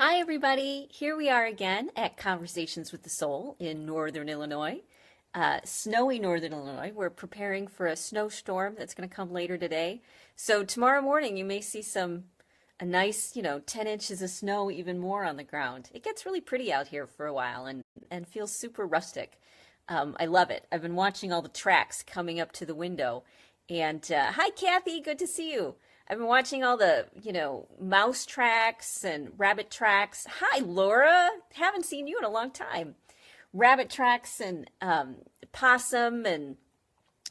Hi, everybody. Here we are again at Conversations with the Soul in Northern Illinois, snowy Northern Illinois. We're preparing for a snowstorm that's going to come later today. So tomorrow morning, you may see a nice, 10 inches of snow, even more on the ground. It gets really pretty out here for a while and feels super rustic. I love it. I've been watching all the tracks coming up to the window. And hi, Kathy. Good to see you. I've been watching all the, mouse tracks and rabbit tracks. Hi, Laura. Haven't seen you in a long time. Rabbit tracks and possum and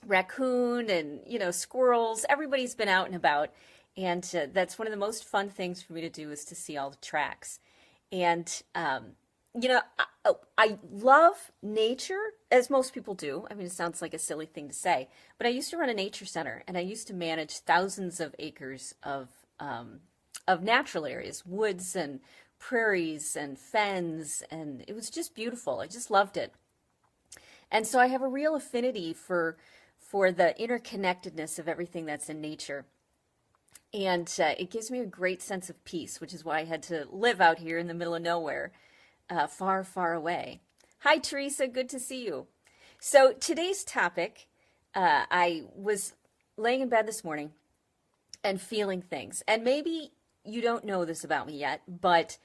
raccoon and, squirrels. Everybody's been out and about. And that's one of the most fun things for me to do is to see all the tracks. And I love nature, as most people do. I mean, it sounds like a silly thing to say, but I used to run a nature center, and I used to manage thousands of acres of natural areas, woods and prairies and fens, and it was just beautiful. I just loved it, and so I have a real affinity for the interconnectedness of everything that's in nature. And it gives me a great sense of peace, which is why I had to live out here in the middle of nowhere, far, far away. Hi, Teresa. Good to see you. So today's topic, I was laying in bed this morning and feeling things. And maybe you don't know this about me yet, but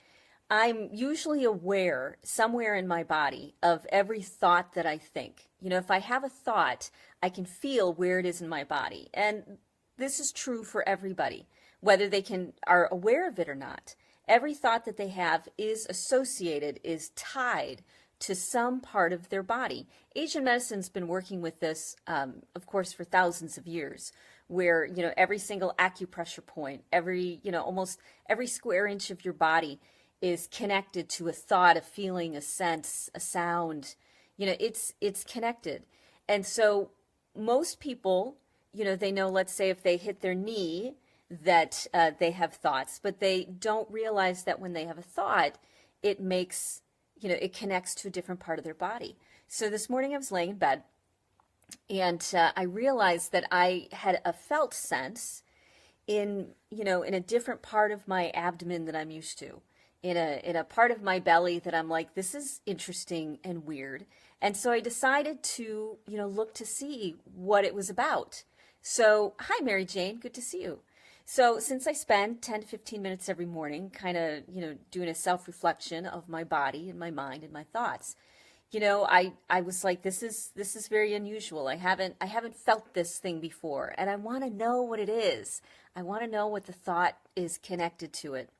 I'm usually aware somewhere in my body of every thought that I think. If I have a thought, I can feel where it is in my body. And this is true for everybody, whether they are aware of it or not. Every thought that they have is associated, is tied to some part of their body. Asian medicine's been working with this, of course, for thousands of years, where, every single acupressure point, almost every square inch of your body is connected to a thought, a feeling, a sense, a sound. It's connected. And so most people, they know, let's say if they hit their knee, that they have thoughts, but they don't realize that when they have a thought, it makes, it connects to a different part of their body. So this morning I was laying in bed and I realized that I had a felt sense in a different part of my abdomen than I'm used to, in a part of my belly that I'm like, this is interesting and weird. And so I decided to, look to see what it was about. So, hi, Mary Jane, good to see you. So since I spend 10 to 15 minutes every morning kind of, doing a self-reflection of my body and my mind and my thoughts, I was like, this is very unusual. I haven't felt this thing before, and I want to know what it is. I want to know what the thought is connected to it.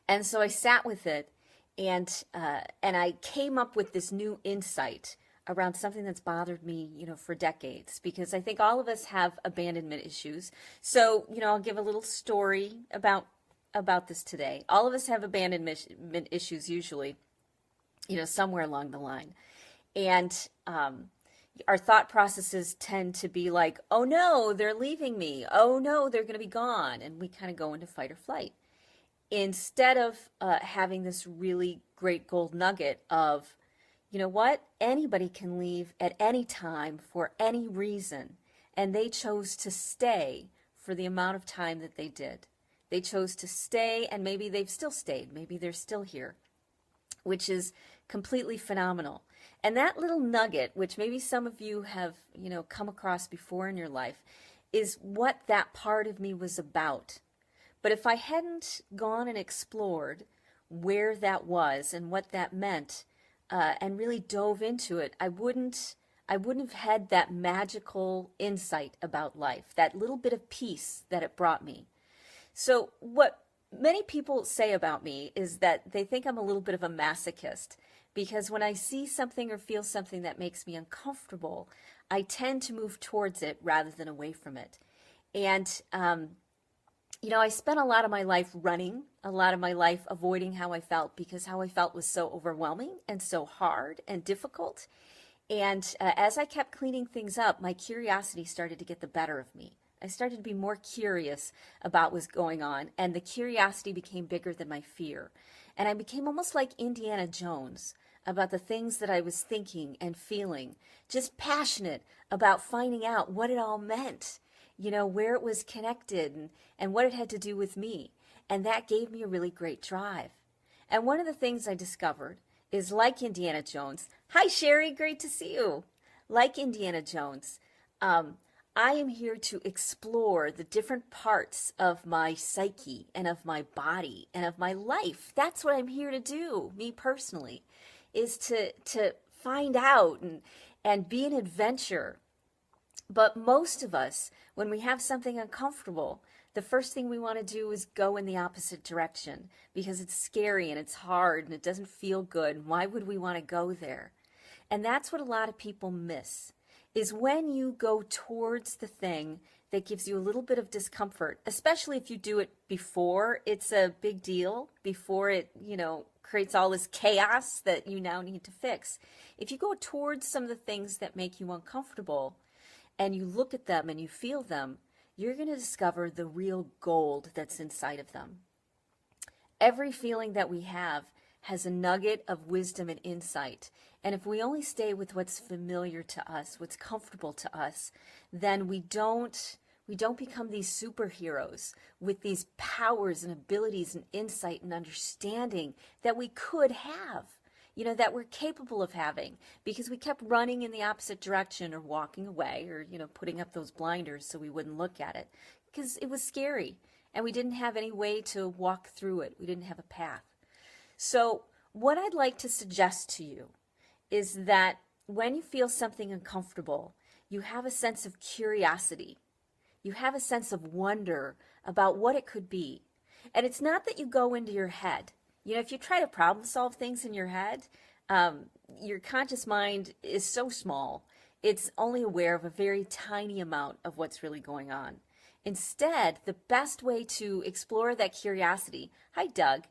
And so I sat with it, and I came up with this new insight around something that's bothered me, for decades, because I think all of us have abandonment issues. So, I'll give a little story about this today. All of us have abandonment issues usually, somewhere along the line. And our thought processes tend to be like, oh no, they're leaving me. Oh no, they're going to be gone. And we kind of go into fight or flight. Instead of having this really great gold nugget of, you know what? Anybody can leave at any time for any reason. And they chose to stay for the amount of time that they did. They chose to stay, and maybe they've still stayed. Maybe they're still here, which is completely phenomenal. And that little nugget, which maybe some of you have, come across before in your life, is what that part of me was about. But if I hadn't gone and explored where that was and what that meant, and really dove into it, I wouldn't have had that magical insight about life, that little bit of peace that it brought me. So what many people say about me is that they think I'm a little bit of a masochist, because when I see something or feel something that makes me uncomfortable, I tend to move towards it rather than away from it. And I spent a lot of my life running, a lot of my life avoiding how I felt, because how I felt was so overwhelming and so hard and difficult. And as I kept cleaning things up, my curiosity started to get the better of me. I started to be more curious about what was going on, and the curiosity became bigger than my fear. And I became almost like Indiana Jones about the things that I was thinking and feeling, just passionate about finding out what it all meant. where it was connected and what it had to do with me. And that gave me a really great drive. And one of the things I discovered is, like Indiana Jones, hi Sherry, great to see you. Like Indiana Jones, I am here to explore the different parts of my psyche and of my body and of my life. That's what I'm here to do, me personally, is to find out and be an adventure. But most of us, when we have something uncomfortable, the first thing we want to do is go in the opposite direction because it's scary and it's hard and it doesn't feel good. Why would we want to go there? And that's what a lot of people miss, is when you go towards the thing that gives you a little bit of discomfort, especially if you do it before it's a big deal, before it, creates all this chaos that you now need to fix. If you go towards some of the things that make you uncomfortable and you look at them and you feel them, you're going to discover the real gold that's inside of them. Every feeling that we have has a nugget of wisdom and insight. And if we only stay with what's familiar to us, what's comfortable to us, then we don't become these superheroes with these powers and abilities and insight and understanding that we could have, that we're capable of having, because we kept running in the opposite direction or walking away or, putting up those blinders so we wouldn't look at it because it was scary and we didn't have any way to walk through it. We didn't have a path. So what I'd like to suggest to you is that when you feel something uncomfortable, you have a sense of curiosity. You have a sense of wonder about what it could be. And it's not that you go into your head. If you try to problem solve things in your head, your conscious mind is so small, it's only aware of a very tiny amount of what's really going on. Instead, the best way to explore that curiosity, hi Doug,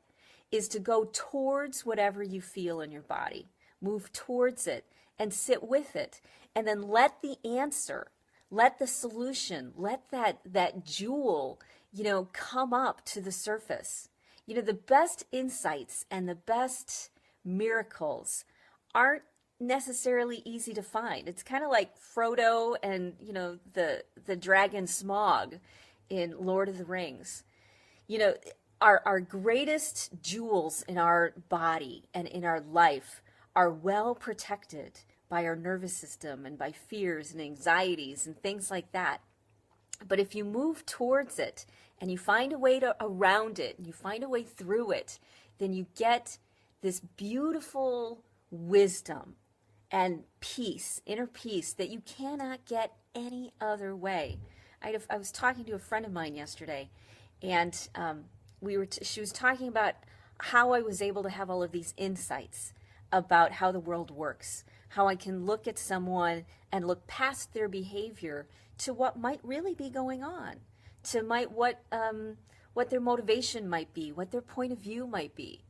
is to go towards whatever you feel in your body. Move towards it and sit with it. And then let the answer, let the solution, let that jewel, come up to the surface. The best insights and the best miracles aren't necessarily easy to find. It's kind of like Frodo and, the dragon Smaug in Lord of the Rings. Our greatest jewels in our body and in our life are well protected by our nervous system and by fears and anxieties and things like that. But if you move towards it and you find a way around it, and you find a way through it, then you get this beautiful wisdom and peace, inner peace, that you cannot get any other way. I was talking to a friend of mine yesterday, and she was talking about how I was able to have all of these insights about how the world works, how I can look at someone and look past their behavior to what might really be going on, to what their motivation might be, what their point of view might be.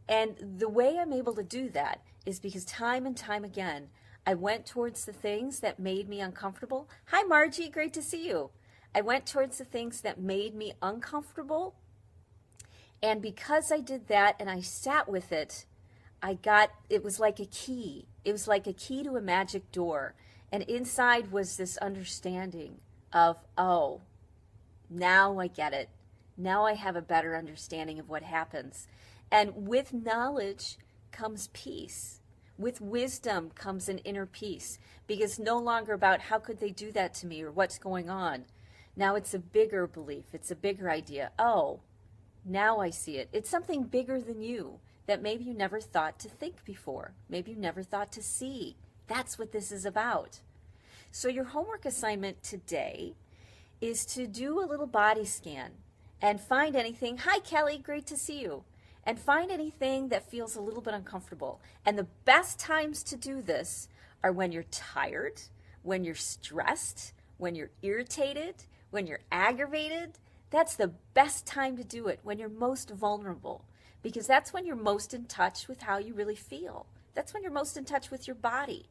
And the way I'm able to do that is because time and time again, I went towards the things that made me uncomfortable. Hi, Margie, great to see you. I went towards the things that made me uncomfortable. And because I did that and I sat with it, it was like a key. It was like a key to a magic door. And inside was this understanding of, oh, now I get it. Now I have a better understanding of what happens. And with knowledge comes peace. With wisdom comes an inner peace. Because no longer about how could they do that to me or what's going on. Now it's a bigger belief. It's a bigger idea. Oh, now I see it. It's something bigger than you that maybe you never thought to think before. Maybe you never thought to see. That's what this is about. So your homework assignment today is to do a little body scan and find anything. Hi, Kelly. Great to see you. And find anything that feels a little bit uncomfortable. And the best times to do this are when you're tired, when you're stressed, when you're irritated, when you're aggravated. That's the best time to do it, when you're most vulnerable, because that's when you're most in touch with how you really feel. That's when you're most in touch with your body.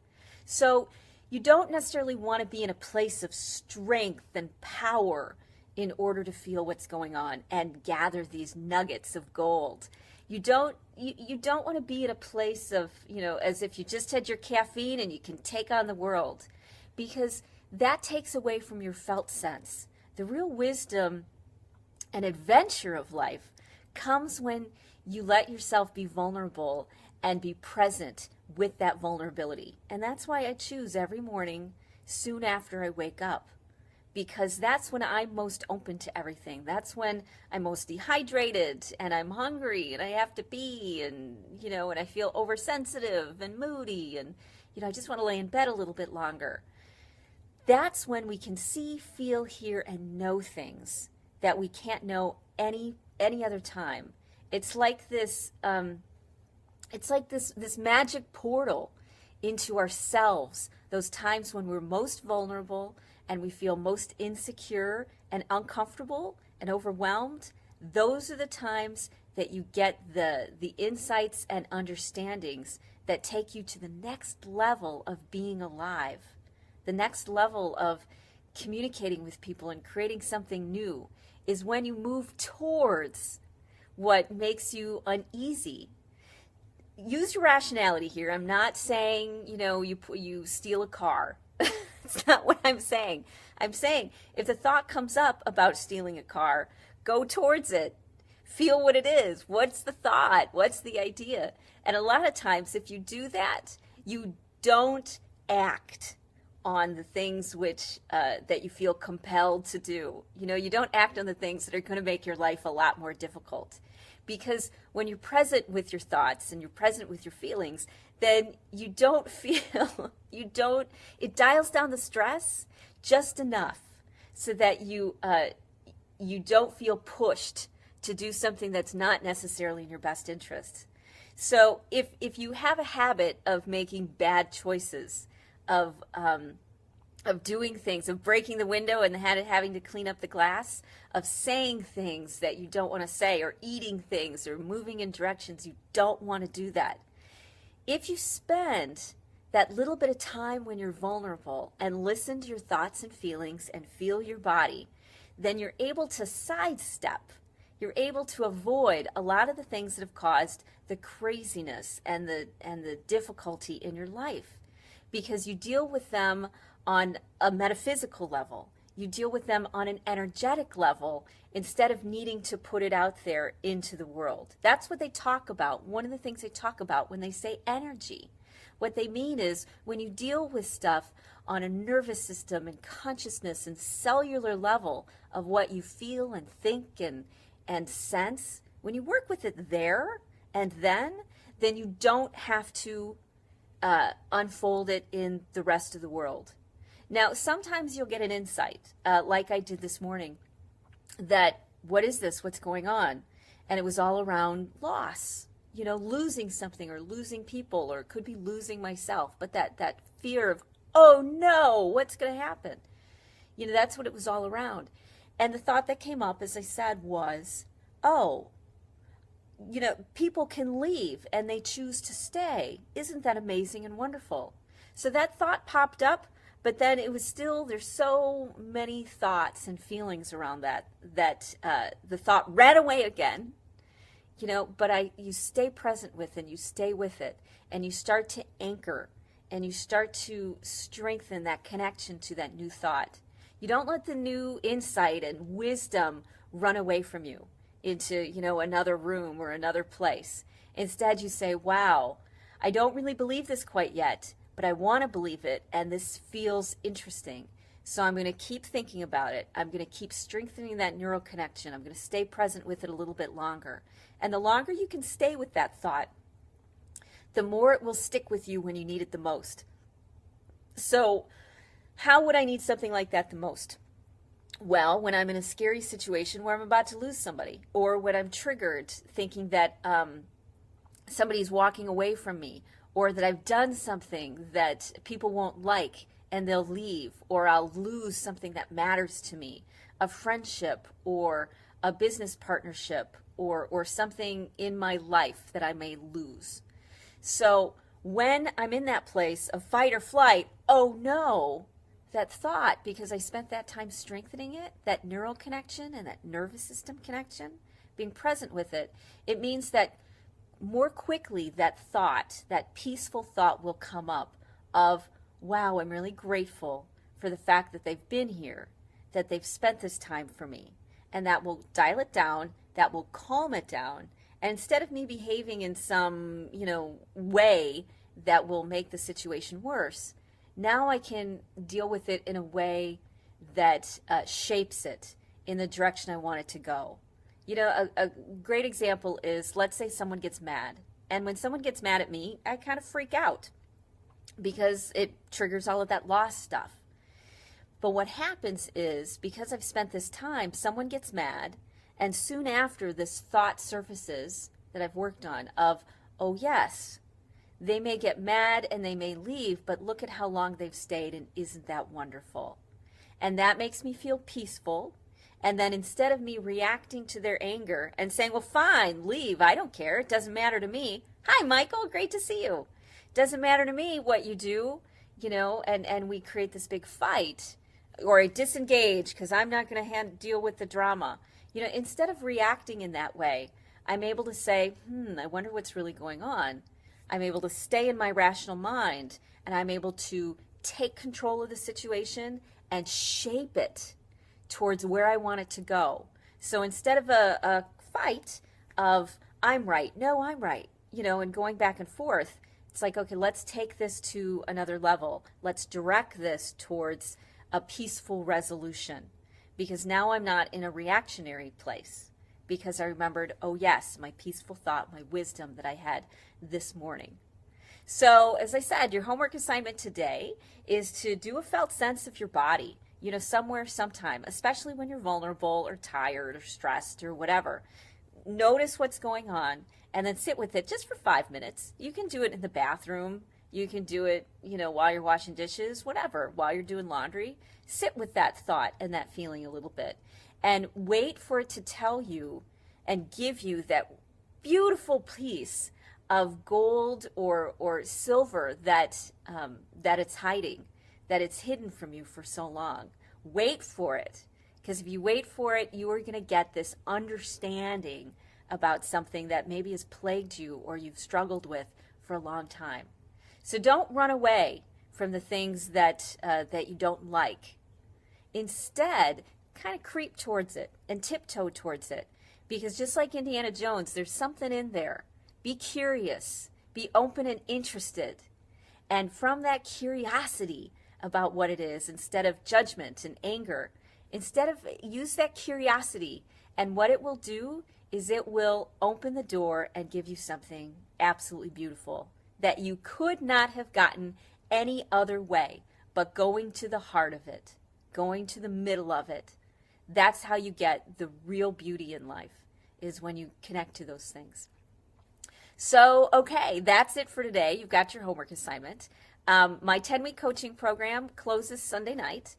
So you don't necessarily want to be in a place of strength and power in order to feel what's going on and gather these nuggets of gold. You don't want to be in a place of, as if you just had your caffeine and you can take on the world, because that takes away from your felt sense. The real wisdom and adventure of life comes when you let yourself be vulnerable and be present with that vulnerability. And that's why I choose every morning soon after I wake up, because that's when I'm most open to everything. That's when I'm most dehydrated and I'm hungry and I have to pee, and and I feel oversensitive and moody, and I just want to lay in bed a little bit longer. That's when we can see, feel, hear, and know things that we can't know any other time. It's like this this magic portal into ourselves, those times when we're most vulnerable and we feel most insecure and uncomfortable and overwhelmed. Those are the times that you get the insights and understandings that take you to the next level of being alive, the next level of communicating with people and creating something new, is when you move towards what makes you uneasy. Use your rationality here. I'm not saying, you steal a car. It's not what I'm saying. I'm saying if the thought comes up about stealing a car, go towards it. Feel what it is. What's the thought? What's the idea? And a lot of times, if you do that, you don't act on the things which that you feel compelled to do. You don't act on the things that are going to make your life a lot more difficult. Because when you're present with your thoughts and you're present with your feelings, then you don't feel, it dials down the stress just enough so that you don't feel pushed to do something that's not necessarily in your best interest. So if you have a habit of making bad choices, of doing things, of breaking the window and having to clean up the glass, of saying things that you don't want to say, or eating things, or moving in directions you don't want to do that. If you spend that little bit of time when you're vulnerable and listen to your thoughts and feelings and feel your body, then you're able to sidestep. You're able to avoid a lot of the things that have caused the craziness and the difficulty in your life, because you deal with them on a metaphysical level. You deal with them on an energetic level instead of needing to put it out there into the world. That's what they talk about. One of the things they talk about when they say energy. What they mean is when you deal with stuff on a nervous system and consciousness and cellular level of what you feel and think and sense, when you work with it there and then you don't have to unfold it in the rest of the world. Now, sometimes you'll get an insight, like I did this morning, that what is this? What's going on? And it was all around loss, losing something or losing people, or it could be losing myself. But that fear of, oh no, what's going to happen? That's what it was all around. And the thought that came up, as I said, was, oh, people can leave and they choose to stay. Isn't that amazing and wonderful? So that thought popped up, but then it was still, there's so many thoughts and feelings around that the thought ran away again, but you stay present with it, and you stay with it, and you start to anchor, and you start to strengthen that connection to that new thought. You don't let the new insight and wisdom run away from you into, another room or another place. Instead, you say, wow, I don't really believe this quite yet, but I want to believe it, and this feels interesting. So I'm going to keep thinking about it. I'm going to keep strengthening that neural connection. I'm going to stay present with it a little bit longer. And the longer you can stay with that thought, the more it will stick with you when you need it the most. So how would I need something like that the most? Well, when I'm in a scary situation where I'm about to lose somebody, or when I'm triggered thinking that somebody's walking away from me, or that I've done something that people won't like and they'll leave, or I'll lose something that matters to me, a friendship or a business partnership, or something in my life that I may lose. So when I'm in that place of fight or flight, oh no, that thought, because I spent that time strengthening it, that neural connection and that nervous system connection, being present with it, it means that more quickly that thought, that peaceful thought will come up of, wow, I'm really grateful for the fact that they've been here, that they've spent this time for me. And that will dial it down, that will calm it down. And instead of me behaving in some, way that will make the situation worse, now I can deal with it in a way that shapes it in the direction I want it to go. A great example is, let's say someone gets mad. And when someone gets mad at me, I kind of freak out because it triggers all of that loss stuff. But what happens is, because I've spent this time, someone gets mad, and soon after this thought surfaces that I've worked on of, oh yes, they may get mad and they may leave, but look at how long they've stayed, and isn't that wonderful? And that makes me feel peaceful. And then instead of me reacting to their anger and saying, well, fine, leave, I don't care, it doesn't matter to me. Hi, Michael, great to see you. Doesn't matter to me what you do, and we create this big fight. Or I disengage because I'm not going to deal with the drama. Instead of reacting in that way, I'm able to say, I wonder what's really going on. I'm able to stay in my rational mind, and I'm able to take control of the situation and shape it towards where I want it to go. So instead of a fight of, I'm right, no, I'm right, and going back and forth, it's like, okay, let's take this to another level. Let's direct this towards a peaceful resolution, because now I'm not in a reactionary place, because I remembered, oh yes, my peaceful thought, my wisdom that I had this morning. So as I said, your homework assignment today is to do a felt sense of your body, somewhere, sometime, especially when you're vulnerable or tired or stressed or whatever. Notice what's going on and then sit with it just for 5 minutes. You can do it in the bathroom. You can do it, while you're washing dishes, whatever, while you're doing laundry. Sit with that thought and that feeling a little bit and wait for it to tell you and give you that beautiful piece of gold or silver that it's hiding, that it's hidden from you for so long. Wait for it, because if you wait for it, you are going to get this understanding about something that maybe has plagued you or you've struggled with for a long time. So don't run away from the things that you don't like. Instead, kind of creep towards it and tiptoe towards it, because just like Indiana Jones, there's something in there. Be curious, be open and interested, and from that curiosity about what it is, instead of judgment and anger, use that curiosity, and what it will do is it will open the door and give you something absolutely beautiful that you could not have gotten any other way, but going to the heart of it, going to the middle of it. That's how you get the real beauty in life, is when you connect to those things. So, okay, that's it for today. You've got your homework assignment. My 10-week coaching program closes Sunday night.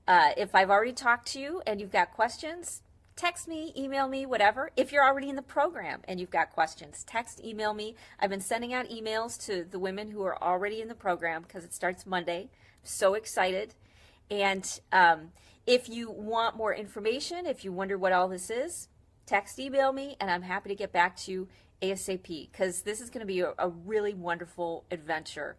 If I've already talked to you and you've got questions, text me, email me, whatever. If you're already in the program and you've got questions, text, email me. I've been sending out emails to the women who are already in the program because it starts Monday. I'm so excited. And if you want more information, if you wonder what all this is, text, email me, and I'm happy to get back to you ASAP, because this is going to be a really wonderful adventure.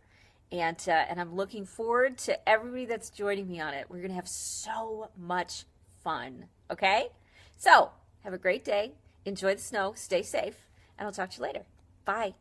And I'm looking forward to everybody that's joining me on it. We're going to have so much fun, okay? So, have a great day. Enjoy the snow. Stay safe. And I'll talk to you later. Bye.